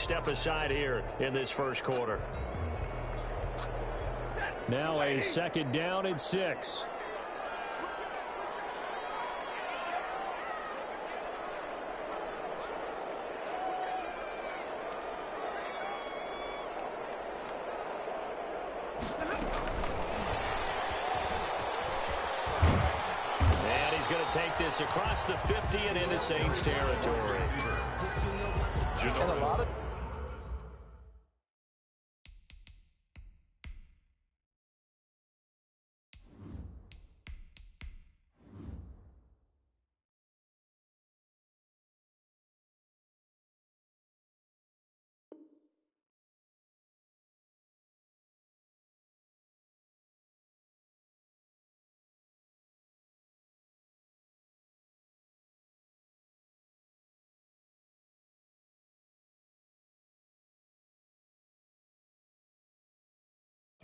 step aside here in this first quarter. Now a second down and 6. And he's going to take this across the 50 and into Saints territory. And a lot of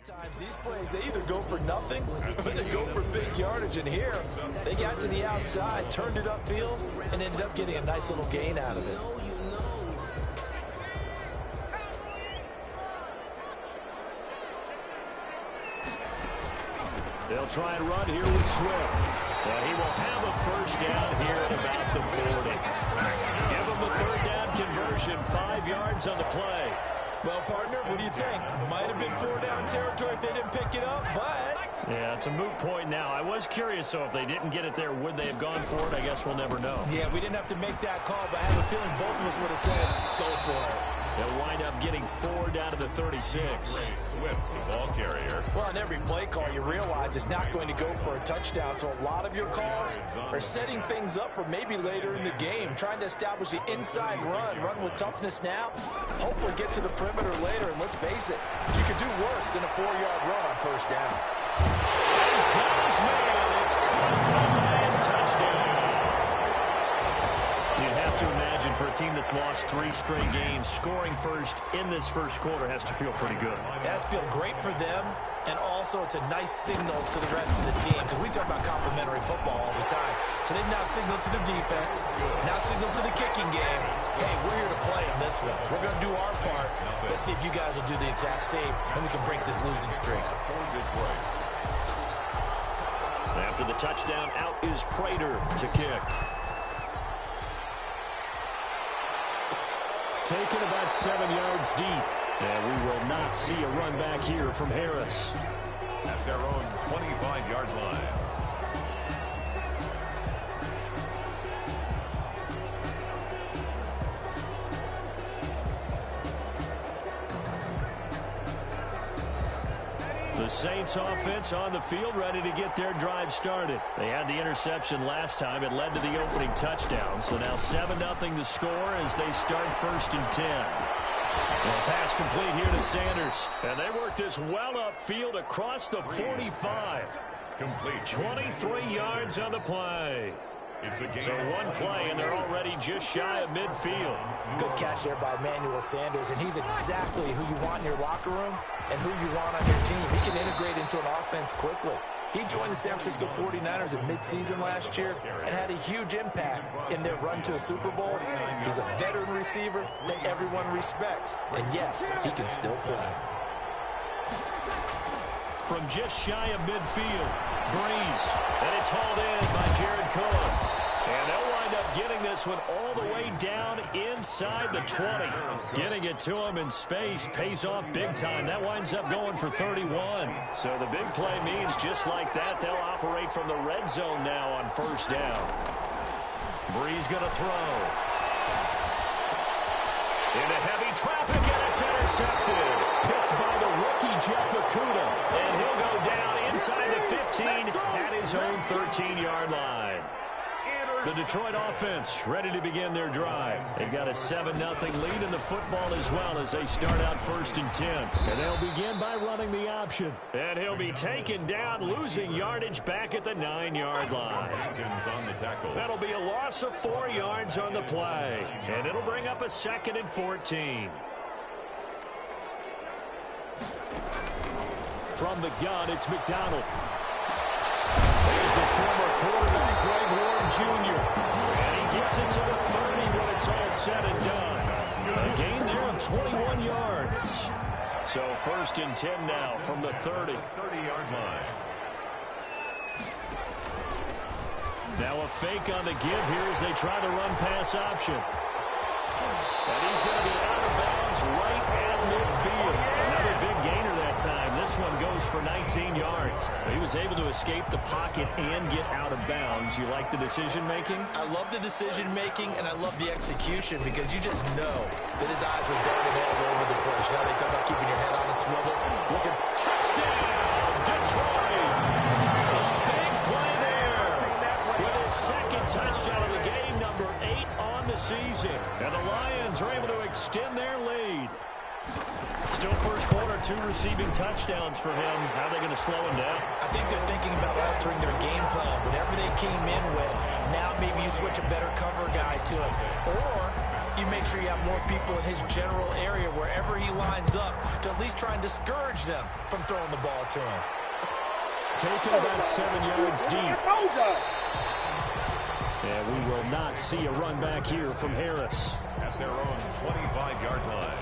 times these plays, they either go for nothing or they go for big yardage. And here, they got to the outside, turned it upfield, and ended up getting a nice little gain out of it. They'll try and run here with Swift. And he will have a first down here at about the 40. Give him the third down conversion, 5 yards on the play. Well, partner, what do you think? Might have been 4-down territory if they didn't pick it up, but... Yeah, it's a moot point now. I was curious, so if they didn't get it there, would they have gone for it? I guess we'll never know. Yeah, we didn't have to make that call, but I have a feeling both of us would have said, go for it. They'll wind up getting 4 down to the 36. Swift, the ball carrier. Well, on every play call, you realize it's not going to go for a touchdown, so a lot of your calls are setting things up for maybe later in the game, trying to establish the inside run with toughness now, hopefully get to the perimeter later, and let's face it, you could do worse than a 4-yard run on first down. He's got his man. It's caught and touchdown. You'd have to imagine for a team that's lost 3 straight games, scoring first in this first quarter has to feel pretty good. It has to feel great for them, and also it's a nice signal to the rest of the team, because we talk about complementary football all the time. So they've now signaled to the defense, now signaled to the kicking game, hey, we're here to play in this one. We're going to do our part. Let's see if you guys will do the exact same, and we can break this losing streak. After the touchdown, out is Prater to kick. Taken about 7 yards deep. And we will not see a run back here from Harris. At their own 25-yard line. The Saints offense on the field, ready to get their drive started. They had the interception last time. It led to the opening touchdown. So now 7-0 the score as they start 1st and 10. Well, pass complete here to Sanders. And they work this well upfield across the 45. Complete. 23 yards on the play. It's a game. So one play, and they're already just shy of midfield. Good catch there by Emmanuel Sanders, and he's exactly who you want in your locker room and who you want on your team. He can integrate into an offense quickly. He joined the San Francisco 49ers in midseason last year and had a huge impact in their run to the Super Bowl. He's a veteran receiver that everyone respects. And yes, he can still play. From just shy of midfield, Breeze. And it's hauled in by Jared Cohen. And they'll wind up getting this one all the way down inside the 20. Getting it to him in space pays off big time. That winds up going for 31. So the big play means just like that, they'll operate from the red zone now on 1st down. Breeze going to throw. Into heavy traffic, and it's intercepted. Picked by the rookie, Jeff Okudah. And he'll go down inside the 15 at his own 13-yard line. The Detroit offense ready to begin their drive. They've got a 7-0 lead in the football as well as they start out 1st and 10. And they'll begin by running the option. And he'll be taken down, losing yardage back at the 9-yard line. On the tackle. That'll be a loss of 4 yards on the play. And it'll bring up a 2nd and 14. From the gun, it's McDonald. There's the former quarterback, Greg Ward Jr. And he gets it to the 30 when it's all said and done. A gain there of 21 yards. So 1st and 10 now from the 30. 30-yard line. Now a fake on the give here as they try the run-pass option. And he's going to be out of bounds right at midfield. Another big gainer that time. This one goes for 19 yards. He was able to escape the pocket and get out of bounds. You like the decision-making? I love the decision-making, and I love the execution because you just know that his eyes were darting all over the place. Now they talk about keeping your head on a swivel. Looking touchdown, Detroit! Big play there with his 2nd touchdown of the game, number 8 on the season. And the Lions are able to extend their lead. Still first quarter, 2 receiving touchdowns for him. How are they going to slow him down? I think they're thinking about altering their game plan. Whatever they came in with, now maybe you switch a better cover guy to him. Or you make sure you have more people in his general area wherever he lines up to at least try and discourage them from throwing the ball to him. Taken about 7 yards deep. And we will not see a run back here from Harris. At their own 25-yard line.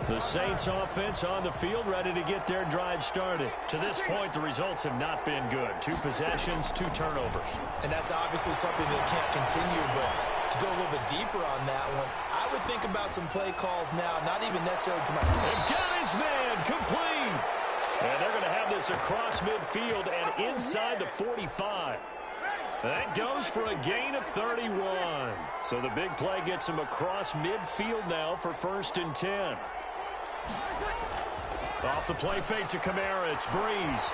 The Saints offense on the field, ready to get their drive started. To this point, the results have not been good. 2 possessions, 2 turnovers. And that's obviously something that can't continue, but to go a little bit deeper on that one, I would think about some play calls now, not even necessarily to my... They've got his man, complete! And they're going to have this across midfield and inside the 45. That goes for a gain of 31. So the big play gets him across midfield now for 1st and 10. Off the play fake to Kamara, it's Breeze.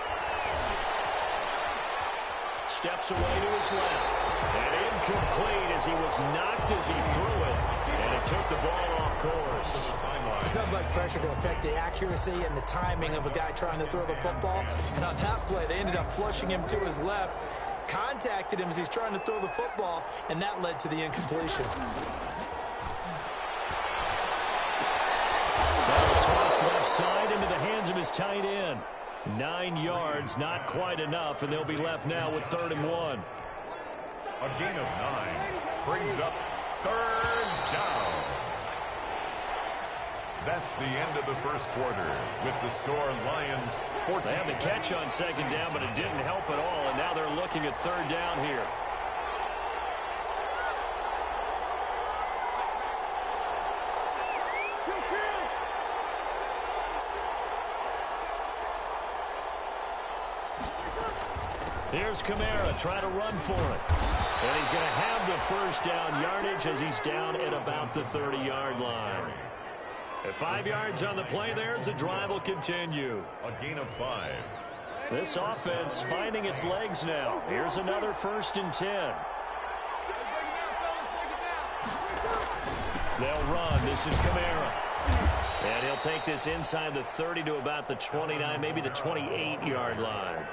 Steps away to his left. And incomplete as he was knocked as he threw it. And it took the ball off course. It's nothing like pressure to affect the accuracy and the timing of a guy trying to throw the football. And on that play, they ended up flushing him to his left. Contacted him as he's trying to throw the football, and that led to the incompletion. Now a toss left side into the hands of his tight end. 9 yards, not quite enough, and they'll be left now with 3rd and 1. A gain of 9 brings up 3rd down. That's the end of the first quarter with the score Lions 14. They had the catch on 2nd down, but it didn't help at all, and now they're looking at 3rd down here. Here's Kamara trying to run for it. And he's going to have the 1st down yardage as he's down at about the 30-yard line. At 5 yards on the play there as the drive will continue. A gain of 5. This offense finding its legs now. Here's another 1st and 10. They'll run. This is Kamara. And he'll take this inside the 30 to about the 29, maybe the 28-yard line.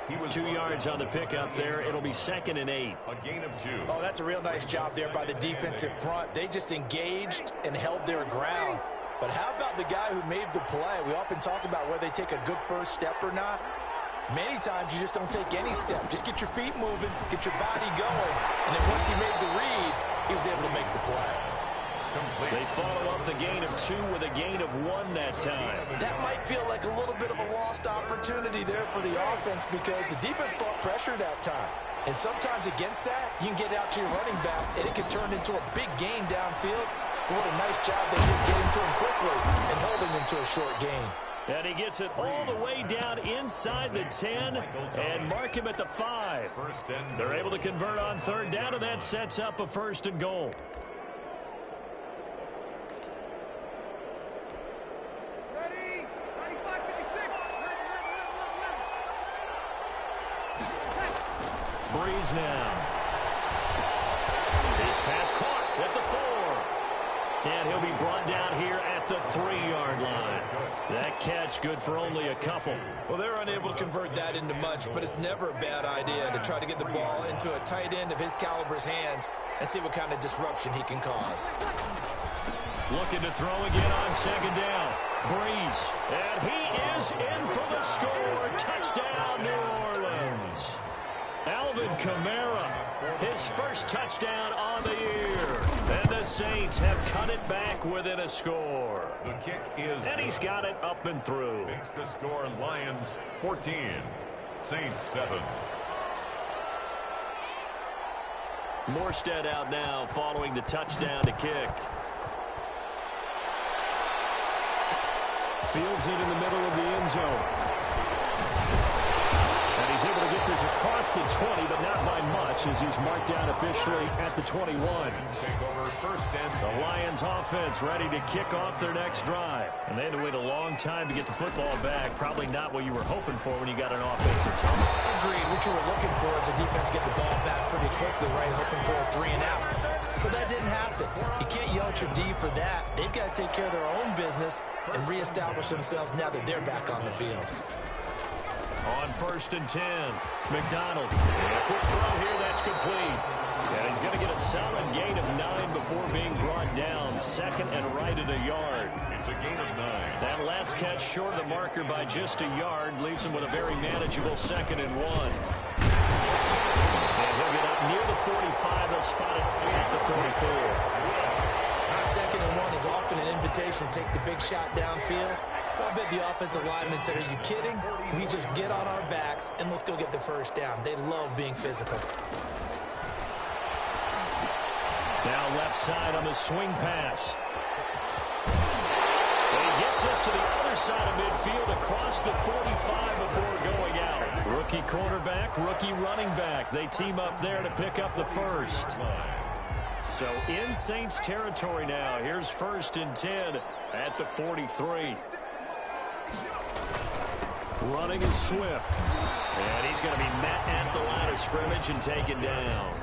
He was 2 yards on the pickup there. It'll be 2nd and 8. A gain of 2. Oh, that's a real nice job there by the defensive front. They just engaged and held their ground. But how about the guy who made the play? We often talk about whether they take a good first step or not. Many times you just don't take any step. Just get your feet moving, get your body going. And then once he made the read, he was able to make the play. They follow up the gain of 2 with a gain of 1 that time. That might feel like a little bit of a lost opportunity there for the offense because the defense brought pressure that time. And sometimes against that, you can get out to your running back, and it can turn into a big gain downfield. But what a nice job they did getting to him quickly and holding him to a short gain. And he gets it all the way down inside the 10 and mark him at the 5. They're able to convert on 3rd down, and that sets up a 1st and goal. Breeze now. This pass caught at the 4. And he'll be brought down here at the 3-yard line. That catch good for only a couple. Well, they're unable to convert that into much, but it's never a bad idea to try to get the ball into a tight end of his caliber's hands and see what kind of disruption he can cause. Looking to throw again on 2nd down. Breeze. And he is in for the score. Touchdown, New Orleans. Alvin Kamara, his first touchdown on the year. And the Saints have cut it back within a score. The kick is and he's got it up and through. Makes the score Lions 14, Saints 7. Morstead out now following the touchdown to kick. Fields it in the middle of the end zone. And he's able to get this across the 20, but not by much as he's marked down officially at the 21. Take over first and the Lions offense ready to kick off their next drive. And they had to wait a long time to get the football back. Probably not what you were hoping for when you got an offense that's home. Agreed. What you were looking for is the defense get the ball back pretty quickly, right? Hoping for a 3 and out. So that didn't happen. You can't yell at your D for that. They've got to take care of their own business and reestablish themselves now that they're back on the field. On first and 10, McDonald. A quick throw here, that's complete. And he's going to get a solid gain of 9 before being brought down. Second and right at a yard. It's a gain of 9. That last catch short of the marker by just a yard leaves him with a very manageable 2nd and 1. And he'll get up near the 45. They'll spot it at the 44. 2nd and 1 is often an invitation to take the big shot downfield. I bet the offensive lineman said, are you kidding? We just get on our backs and let's go get the first down. They love being physical. Now left side on the swing pass. And he gets us to the other side of midfield across the 45 before going out. Rookie quarterback, rookie running back. They team up there to pick up the first. So in Saints territory now. Here's first and 10 at the 43. Running is Swift. And he's going to be met at the line of scrimmage and taken down.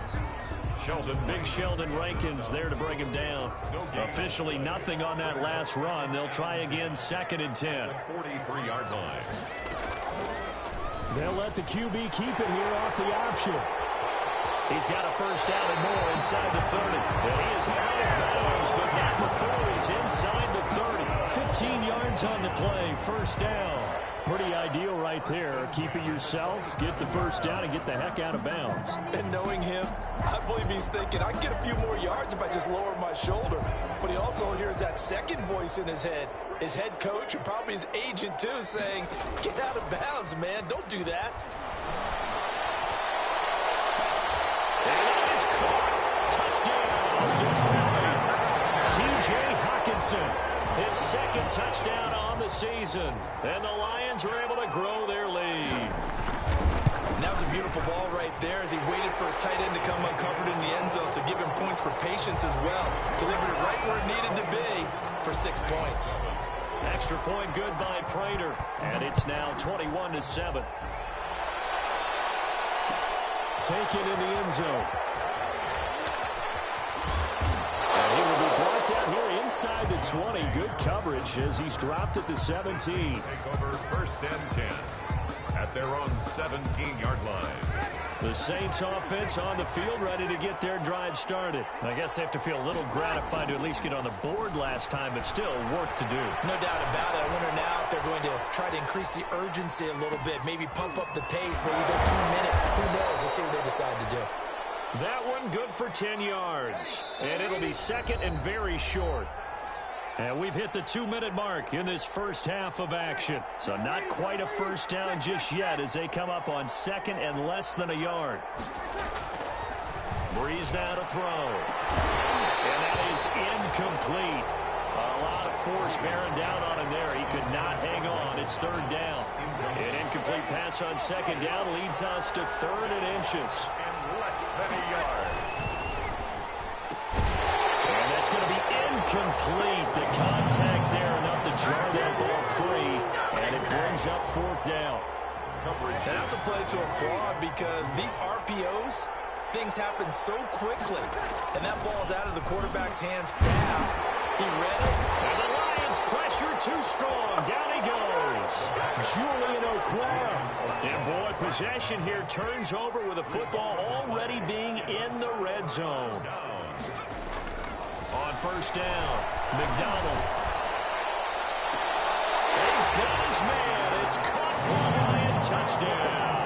Big Sheldon Rankins there to bring him down. Officially nothing on that last run. They'll try again 2nd and 10. 43-yard line. They'll let the QB keep it here off the option. He's got a first down and more inside the 30. And he is out of bounds, but not before he's inside the 30. 15 yards on the play, first down. Pretty ideal right there. Keep it yourself, get the first down, and get the heck out of bounds. And knowing him, I believe he's thinking, I can get a few more yards if I just lower my shoulder. But he also hears that second voice in his head. His head coach and probably his agent, too, saying, get out of bounds, man. Don't do that. And that is caught. Touchdown, Detroit. T.J. Hockenson. His second touchdown on the season. And the Lions are able to grow their lead. And that was a beautiful ball right there as he waited for his tight end to come uncovered in the end zone. So give him points for patience as well. Delivered it right where it needed to be for 6 points. Extra point good by Prater. And it's now 21-7. Taken in the end zone. And he will be brought down here inside the 20. Good coverage as he's dropped at the 17. Take over first and 10 at their own 17-yard line. The Saints offense on the field ready to get their drive started. I guess they have to feel a little gratified to at least get on the board last time, but still work to do. No doubt about it. I wonder now if they're going to try to increase the urgency a little bit, maybe pump up the pace, maybe go 2 minutes. Who knows? Let's see what they decide to do. That one good for 10 yards. And it'll be second and very short. And we've hit the 2-minute mark in this first half of action. So not quite a first down just yet as they come up on second and less than a yard. Breeze now to throw. And that is incomplete. A lot of force bearing down on him there. He could not hang on. It's third down. An incomplete pass on second down leads us to 3rd and inches. Less than a yard. And that's going to be incomplete. The contact there enough to jar that ball free. And it brings up 4th down. And that's a play to applaud because these RPOs, things happen so quickly. And that ball's out of the quarterback's hands fast. He read it. And the Lions pressure too strong. Down he goes. Julian Okwara. And boy, possession here turns over with the football already being in the red zone. On first down, McDonald. He's got his man. It's caught for a Lion touchdown.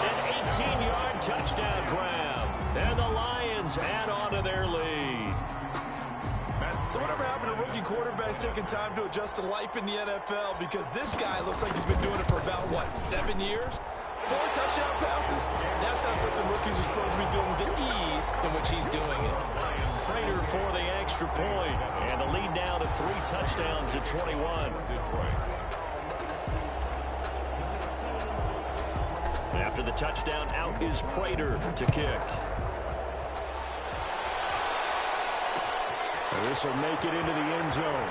An 15-yard touchdown grab. And the Lions add on to their lead. So whatever happened to rookie quarterbacks taking time to adjust to life in the NFL? Because this guy looks like he's been doing it for about, 7 years? 4 touchdown passes? That's not something rookies are supposed to be doing with the ease in which he's doing it. Prater for the extra point. And the lead now to 3 touchdowns at 21. After the touchdown, out is Prater to kick. This will make it into the end zone.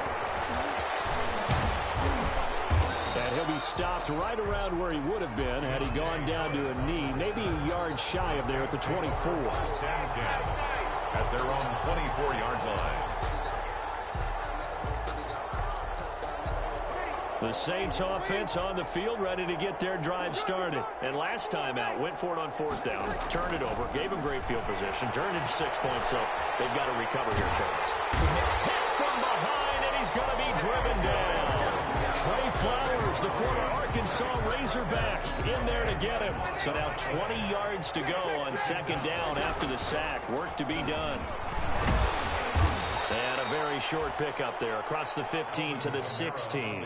And he'll be stopped right around where he would have been had he gone down to a knee, maybe a yard shy of there at the 24. At their own 24-yard line. The Saints offense on the field, ready to get their drive started. And last time out, went for it on 4th down, turned it over, gave them great field position, turned it to 6 points, so they've got to recover here, Charles. Hit from behind, and he's going to be driven down. Trey Flowers, the former Arkansas Razorback, in there to get him. So now 20 yards to go on 2nd down after the sack. Work to be done. And a very short pickup there across the 15 to the 16.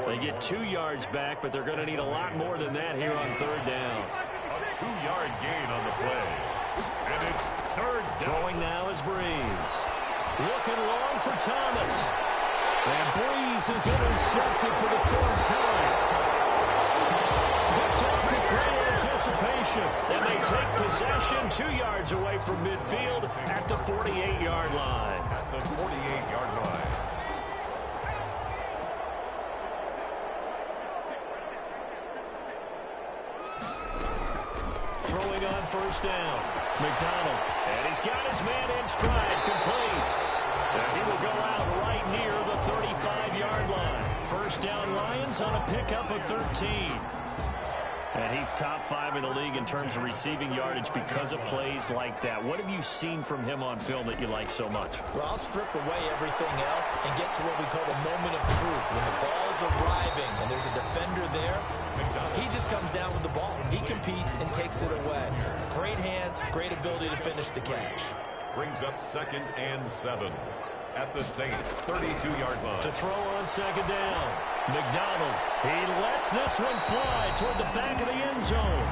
They get 2 yards back, but they're going to need a lot more than that here on 3rd down. A 2-yard gain on the play. And it's 3rd down. Throwing now is Breeze. Looking long for Thomas. And Breeze is intercepted for the 3rd time. Picked off with great anticipation. And they take possession 2 yards away from midfield at the 48-yard line. At the 48-yard line. Throwing on 1st down. McDonald. And he's got his man in stride. Complete. And he will go out right near the 35-yard line. 1st down Lions on a pickup of 13. And he's top 5 in the league in terms of receiving yardage because of plays like that. What have you seen from him on film that you like so much? Well, I'll strip away everything else and get to what we call the moment of truth. When the ball's arriving and there's a defender there, he just comes down with the ball. He competes and takes it away. Great hands, great ability to finish the catch. Brings up 2nd and 7 at the Saints 32-yard line. To throw on 2nd down. McDonald. He lets this one fly toward the back of the end zone.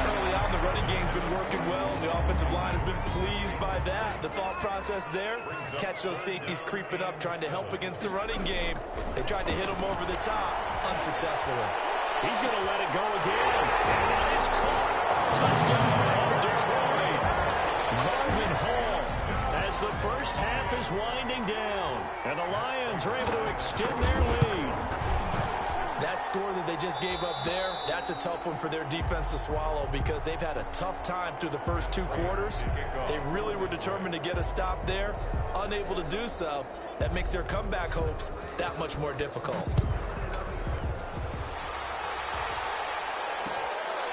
Early on, the running game's been working well, and the offensive line has been pleased by that. The thought process there, catch those safeties creeping up, trying to help against the running game. They tried to hit him over the top, unsuccessfully. He's going to let it go again. And that is caught. Touchdown, Detroit. Marvin Hall, as the first half is winding down. And the Lions are able to extend their lead. That score that they just gave up there, that's a tough one for their defense to swallow because they've had a tough time through the first 2 quarters. They really were determined to get a stop there, unable to do so. That makes their comeback hopes that much more difficult.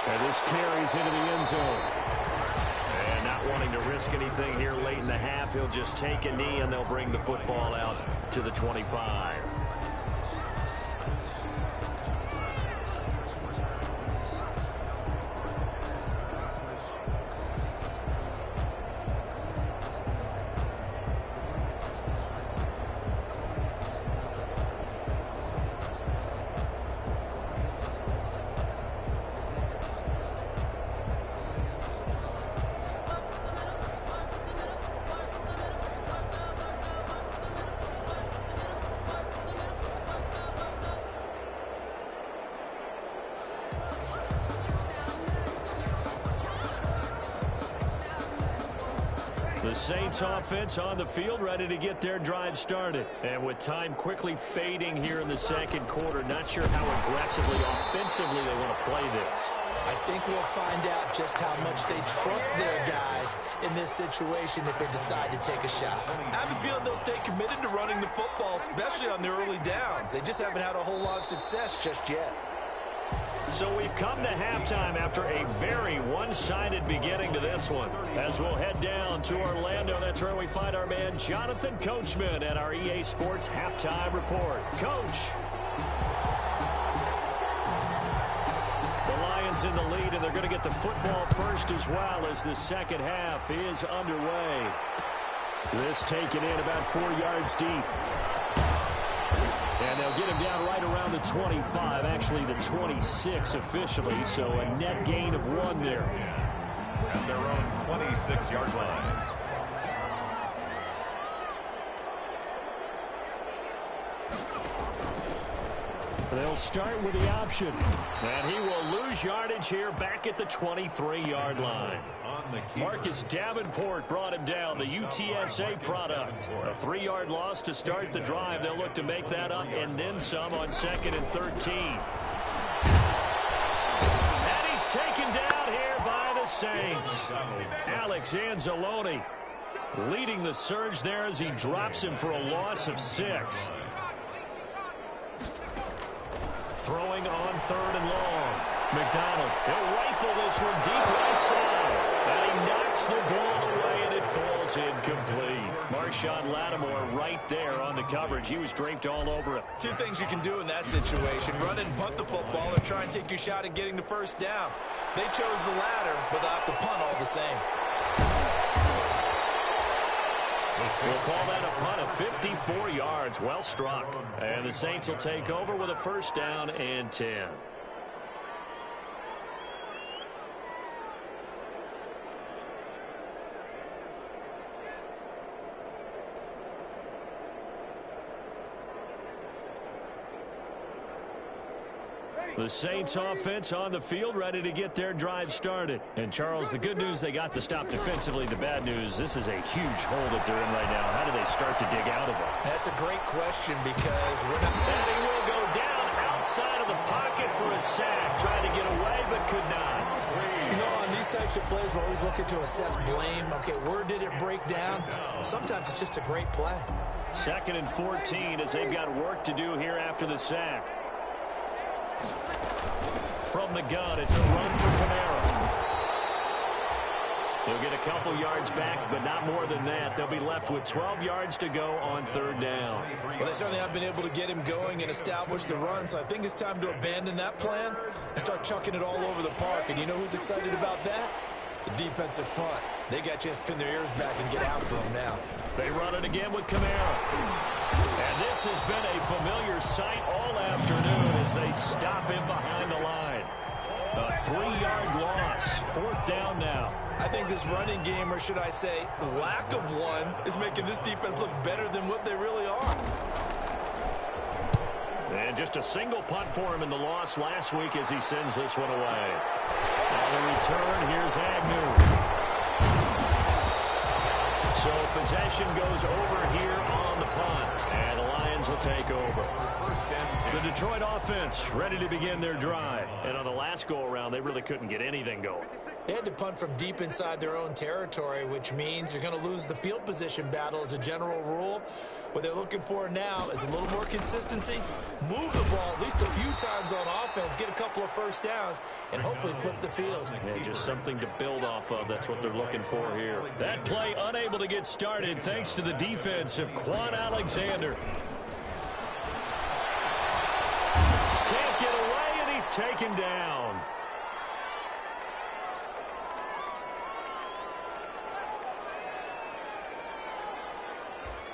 And this carries into the end zone. And not wanting to risk anything here late in the half, he'll just take a knee and they'll bring the football out to the 25. The Saints offense on the field ready to get their drive started. And with time quickly fading here in the 2nd quarter, not sure how aggressively, offensively they want to play this. I think we'll find out just how much they trust their guys in this situation if they decide to take a shot. I have a feeling they'll stay committed to running the football, especially on their early downs. They just haven't had a whole lot of success just yet. So we've come to halftime after a very one-sided beginning to this one. As we'll head down to Orlando, that's where we find our man Jonathan Coachman at our EA Sports Halftime Report. Coach. The Lions Texans in the lead, and they're going to get the football first as well as the second half is underway. This taken in about 4 yards deep. And they'll get him down right around the 25, actually the 26 officially, so a net gain of 1 there. At their own 26-yard line. They'll start with the option. And he will lose yardage here back at the 23-yard line. Marcus Davenport brought him down, the UTSA product. A 3-yard loss to start the drive. They'll look to make that up and then some on 2nd and 13. And he's taken down here by the Saints. Alex Anzalone leading the surge there as he drops him for a loss of 6. Throwing on 3rd and long. McDonald, he'll rifle this one deep right side. And he knocks the ball away, and it falls incomplete. Marshawn Lattimore right there on the coverage. He was draped all over it. 2 things you can do in that situation. Run and punt the football or try and take your shot at getting the first down. They chose the latter, but they'll have to punt all the same. We'll call that a punt of 54 yards. Well struck. And the Saints will take over with a 1st down and 10. The Saints offense on the field, ready to get their drive started. And, Charles, the good news, they got to stop defensively. The bad news, this is a huge hole that they're in right now. How do they start to dig out of it? That's a great question because we're not... And he will go down outside of the pocket for a sack. Trying to get away, but could not. You know, on these types of plays, we're always looking to assess blame. Okay, where did it break down? Sometimes it's just a great play. 2nd and 14 as they've got work to do here after the sack. From the gun, it's a run for Kamara. He'll get a couple yards back, but not more than that. They'll be left with 12 yards to go on 3rd down. Well, they certainly have been able to get him going and establish the run, so I think it's time to abandon that plan and start chucking it all over the park. And you know who's excited about that? The defensive front. They got a chance to pin their ears back and get after him now. They run it again with Kamara. And this has been a familiar sight all afternoon as they stop him behind the line. A 3-yard loss. 4th down now. I think this running game, or should I say lack of one, is making this defense look better than what they really are. And just a single punt for him in the loss last week as he sends this one away. On the return, here's Agnew. So possession goes over here on the punt. And the Lions will take over. The Detroit offense ready to begin their drive. And on the last go-around, they really couldn't get anything going. They had to punt from deep inside their own territory, which means you're going to lose the field position battle as a general rule. What they're looking for now is a little more consistency, move the ball at least a few times on offense, get a couple of first downs, and hopefully flip the field. Yeah, just something to build off of. That's what they're looking for here. That play unable to get started thanks to the defense of Quan Alexander. Can't get away, and he's taken down.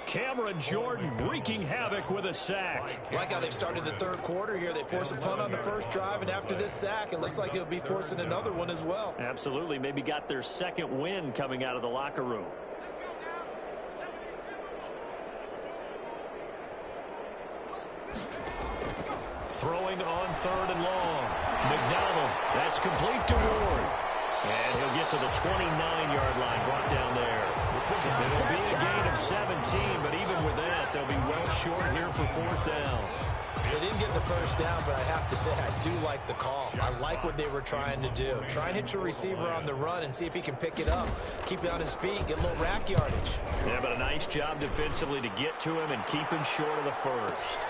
Cameron Jordan wreaking havoc with a sack. Like how they started the 3rd quarter here. They force a punt on the first drive, and after this sack, it looks like they'll be forcing another one as well. Absolutely. Maybe got their 2nd win coming out of the locker room. Throwing on 3rd and long. McDonald, that's complete to Ward. And he'll get to the 29-yard line, brought down there. It'll be a gain of 17, but even with that, they'll be well short here for 4th down. They didn't get the first down, but I have to say I do like the call. I like what they were trying to do. Try and hit your receiver on the run and see if he can pick it up, keep it on his feet, get a little rack yardage. Yeah, but a nice job defensively to get to him and keep him short of the first.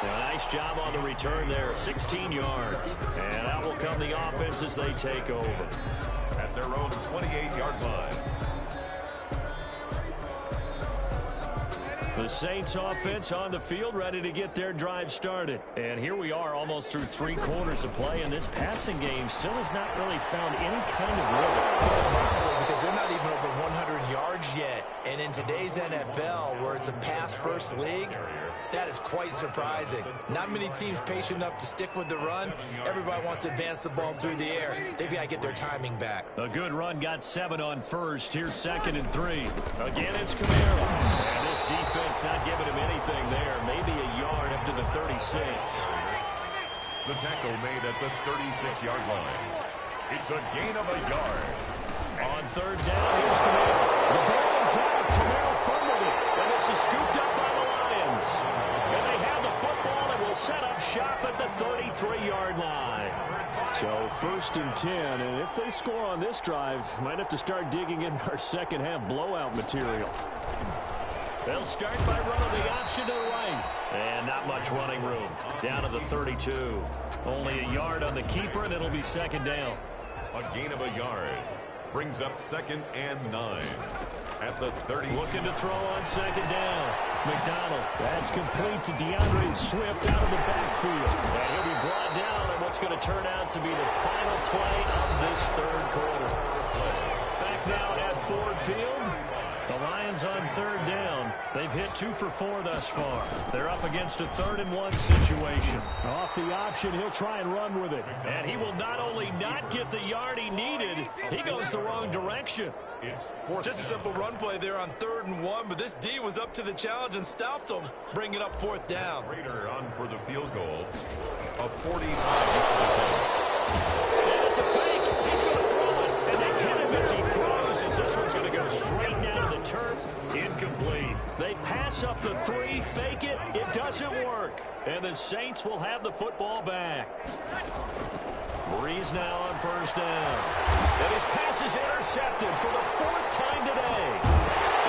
Nice job on the return there, 16 yards. And out will come the offense as they take over. At their own 28-yard line. The Saints offense on the field, ready to get their drive started. And here we are almost through 3 quarters of play, and this passing game still has not really found any kind of rhythm. Because they're not even over 100 yards yet. And in today's NFL, where it's a pass-first league, that is quite surprising. Not many teams patient enough to stick with the run. Everybody wants to advance the ball through the air. They've got to get their timing back. A good run got 7 on first. Here's 2nd and 3. Again, it's Kamara. And this defense not giving him anything there. Maybe a yard up to the 36. The tackle made at the 36-yard line. It's a gain of a yard. On 3rd down, here's Kamara. The ball is out. Kamara fumbled it. And this is scooped up by the Lions. And they have the football and will set up shop at the 33-yard line. So 1st and 10, and if they score on this drive, might have to start digging in our second-half blowout material. They'll start by running the option to the right. And not much running room. Down to the 32. Only a yard on the keeper, and it'll be 2nd down. A gain of a yard. Brings up 2nd and 9. At the 30. Looking to throw on 2nd down. McDonald. That's complete to DeAndre Swift out of the backfield. And he'll be brought down on what's going to turn out to be the final play of this 3rd quarter. Back now at Ford Field. The Lions on 3rd down. They've hit 2 for 4 thus far. They're up against a 3rd and 1 situation. Off the option, he'll try and run with it. And he will not only not get the yard he needed, he goes the wrong direction. It's Just a simple run play there on 3rd and 1, but this D was up to the challenge and stopped him, bringing up 4th down. Raider on for the field goal. A 45-yard attempt. And it's a fake. He's going to throw it. And they hit him as he throws, as this one's going to go straight down to the turf. Incomplete. They pass up the 3, fake it. It doesn't work. And the Saints will have the football back. Breeze now on 1st down. And his pass is intercepted for the 4th time today.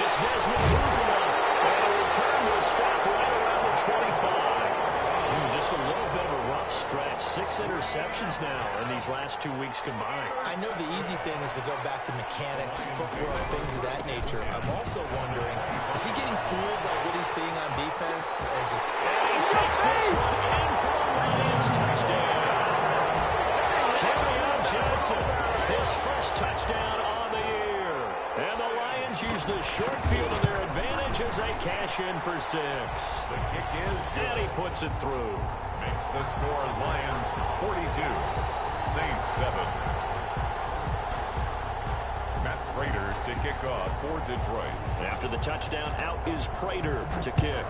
It's Desmond Trufant. And a return will stop right around the 25. Just a little bit of a rough stretch. 6 interceptions now in these last 2 weeks combined. I know the easy thing is to go back to mechanics, footwork, things of that nature. I'm also wondering, is he getting fooled by what he's seeing on defense? And he takes this one in for a Lions touchdown. Kerryon Johnson, his first touchdown on the year. And the Lions use the short field to their advantage as they cash in for 6. The kick is good. And he puts it through. Makes the score Lions 42, Saints 7. Matt Prater to kick off for Detroit. After the touchdown, out is Prater to kick.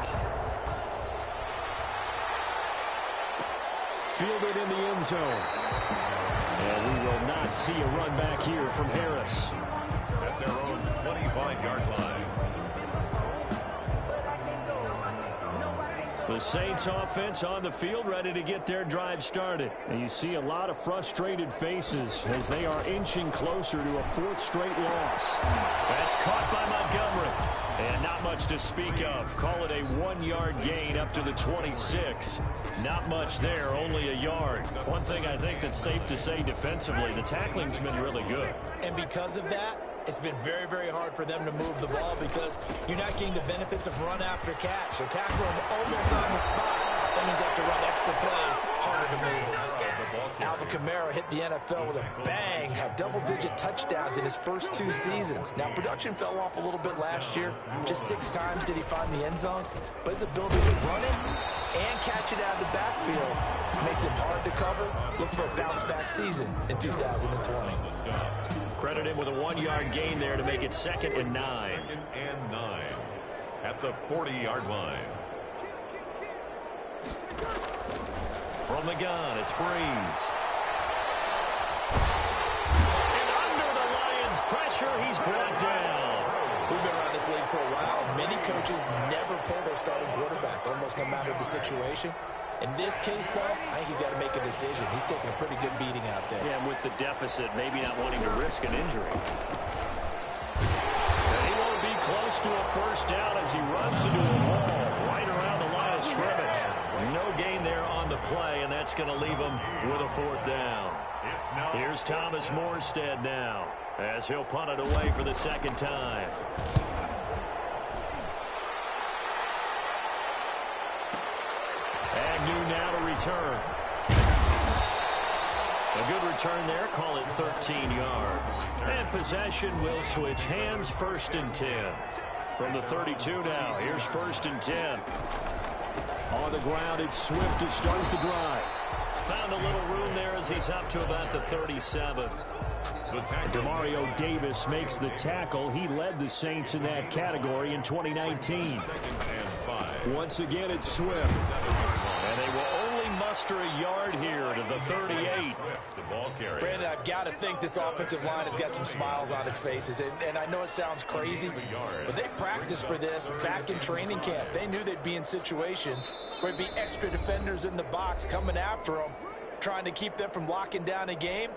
Fielded in the end zone. And we will not see a run back here from Harris. At their own 25-yard line. The Saints offense on the field, ready to get their drive started. And you see a lot of frustrated faces as they are inching closer to a 4th straight loss. That's caught by Montgomery. And not much to speak of. Call it a 1-yard gain up to the 26. Not much there, only a yard. One thing I think that's safe to say defensively, the tackling's been really good. And because of that, it's been very, very hard for them to move the ball because you're not getting the benefits of run after catch. They tackle them almost on the spot. That means they have to run extra plays, harder to move it. Alvin Kamara hit the NFL with a bang, had double-digit touchdowns in his first 2 seasons. Now, production fell off a little bit last year. Just 6 times did he find the end zone. But his ability to run it and catch it out of the backfield makes it hard to cover. Look for a bounce-back season in 2020. Credit him with a 1-yard gain there to make it 2nd and 9. 2nd and 9 at the 40-yard line. From the gun, it's Breeze. And under the Lions' pressure, he's brought down. We've been around this league for a while. Many coaches never pull their starting quarterback, almost no matter the situation. In this case, though, I think he's got to make a decision. He's taking a pretty good beating out there. Yeah, and with the deficit, maybe not wanting to risk an injury. And he won't be close to a 1st down as he runs into a wall right around the line of scrimmage. No gain there on the play, and that's going to leave him with a 4th down. Here's Thomas Morstead now as he'll punt it away for the 2nd time. now to return. A good return there. Call it 13 yards. And possession will switch hands. 1st and 10. From the 32 now. Here's 1st and 10. On the ground, it's Swift to start the drive. Found a little room there as he's up to about the 37. Demario Davis makes the tackle. He led the Saints in that category in 2019. Once again, it's Swift. And they will only muster a yard here to the 38. Brandon, I've got to think this offensive line has got some smiles on its faces. And I know it sounds crazy, but they practiced for this back in training camp. They knew they'd be in situations where it'd be extra defenders in the box coming after them, trying to keep them from locking down a game.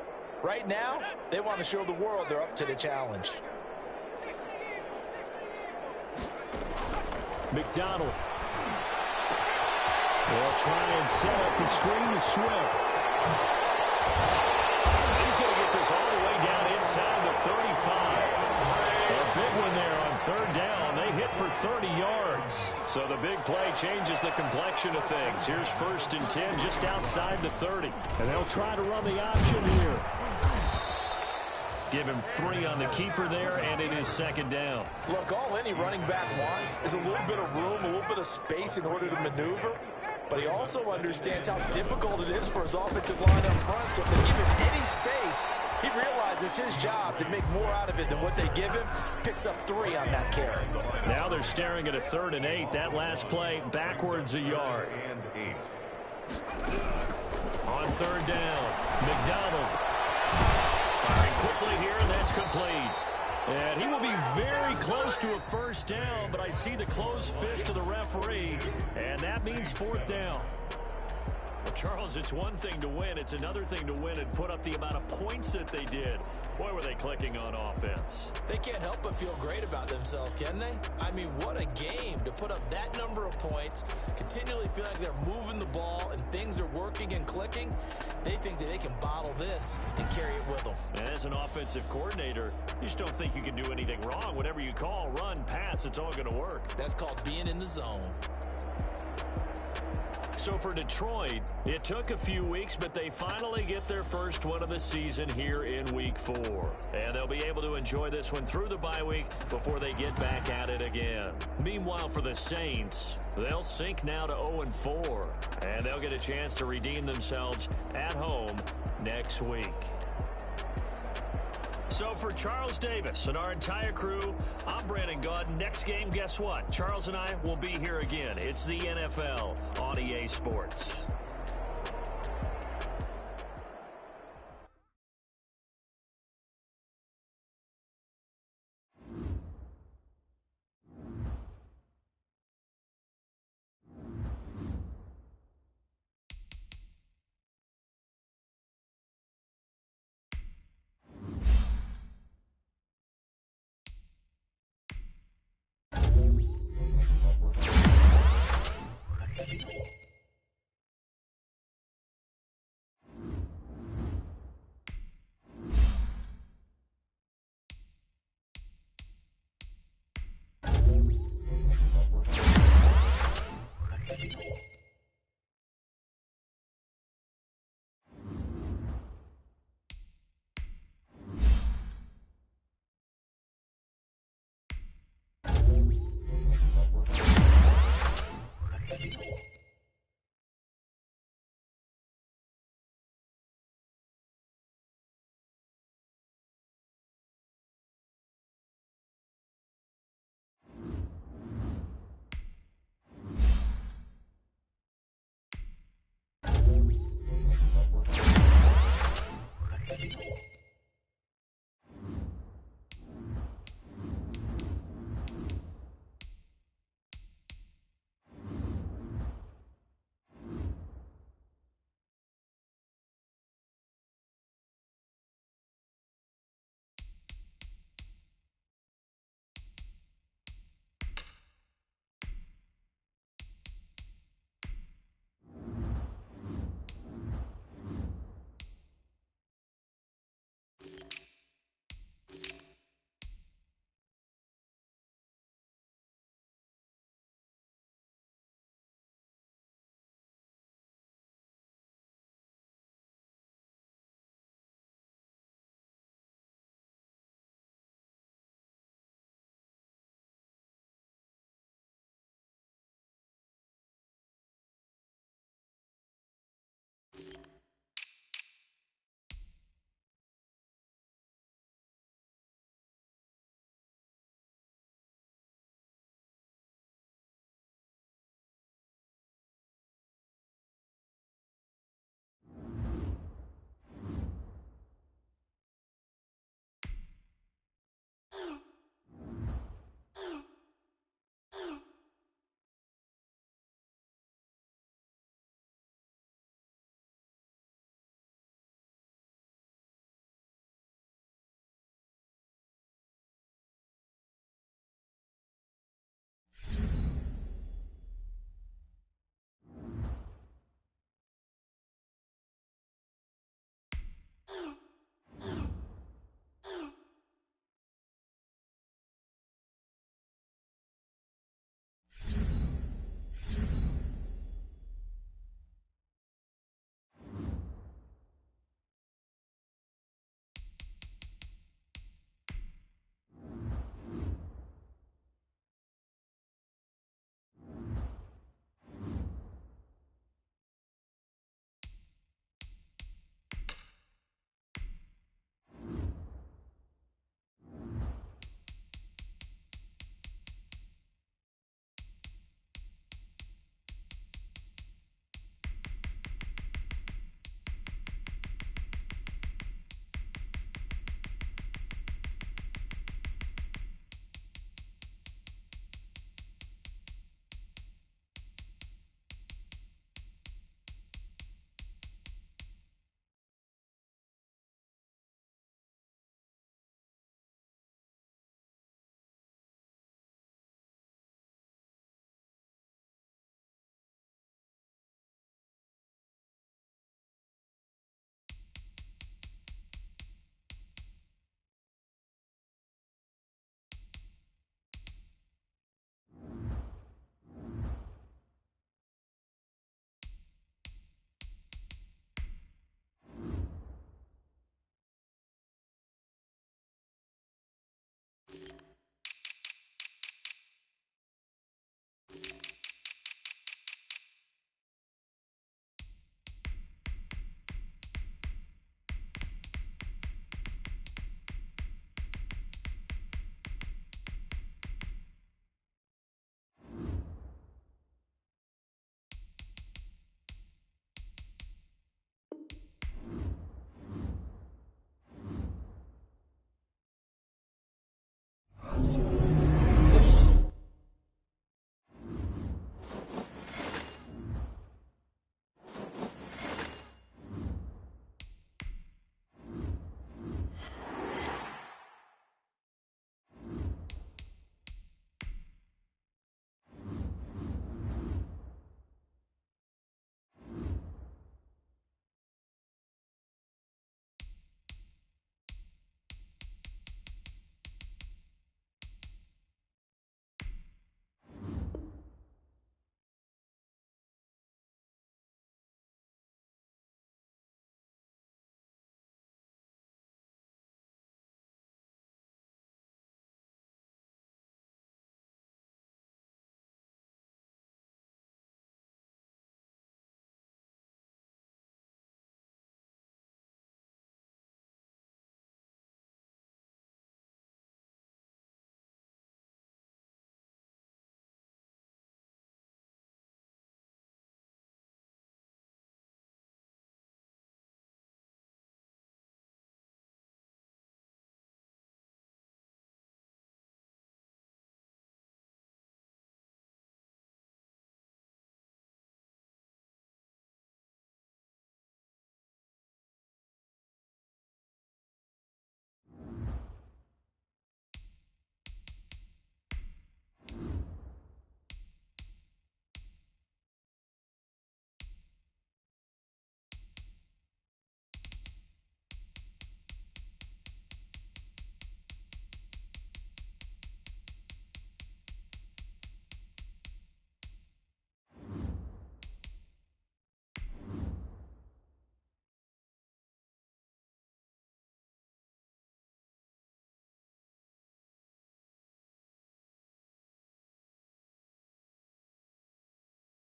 Right now, they want to show the world they're up to the challenge. McDonald will try and set up the screen to Swift. He's going to get this all the way down inside the 35. A big one there on 3rd down. They hit for 30 yards. So the big play changes the complexion of things. Here's 1st and 10 just outside the 30. And they'll try to run the option here. Give him 3 on the keeper there, and it is 2nd down. Look, all any running back wants is a little bit of room, a little bit of space in order to maneuver. But he also understands how difficult it is for his offensive line up front. So if they give him any space, he realizes his job to make more out of it than what they give him. Picks up 3 on that carry. Now they're staring at a 3rd and 8. That last play, backwards a yard. On 3rd down, McDonald. Firing quickly here, and that's complete. And he will be very close to a 1st down, but I see the closed fist of the referee, and that means 4th down. Well, Charles, it's one thing to win. It's another thing to win and put up the amount of points that they did. Boy, were they clicking on offense. They can't help but feel great about themselves, can they? I mean, what a game to put up that number of points, continually feel like they're moving the ball and things are working and clicking. They think that they can bottle this and carry it with them. And as an offensive coordinator, you just don't think you can do anything wrong. Whatever you call, run, pass, it's all going to work. That's called being in the zone. So for Detroit, it took a few weeks, but they finally get their first one of the season here in Week 4. And they'll be able to enjoy this one through the bye week before they get back at it again. Meanwhile, for the Saints, they'll sink now to 0-4. And they'll get a chance to redeem themselves at home next week. So for Charles Davis and our entire crew, I'm Brandon Gaudin. Next game, guess what? Charles and I will be here again. It's the NFL on EA Sports.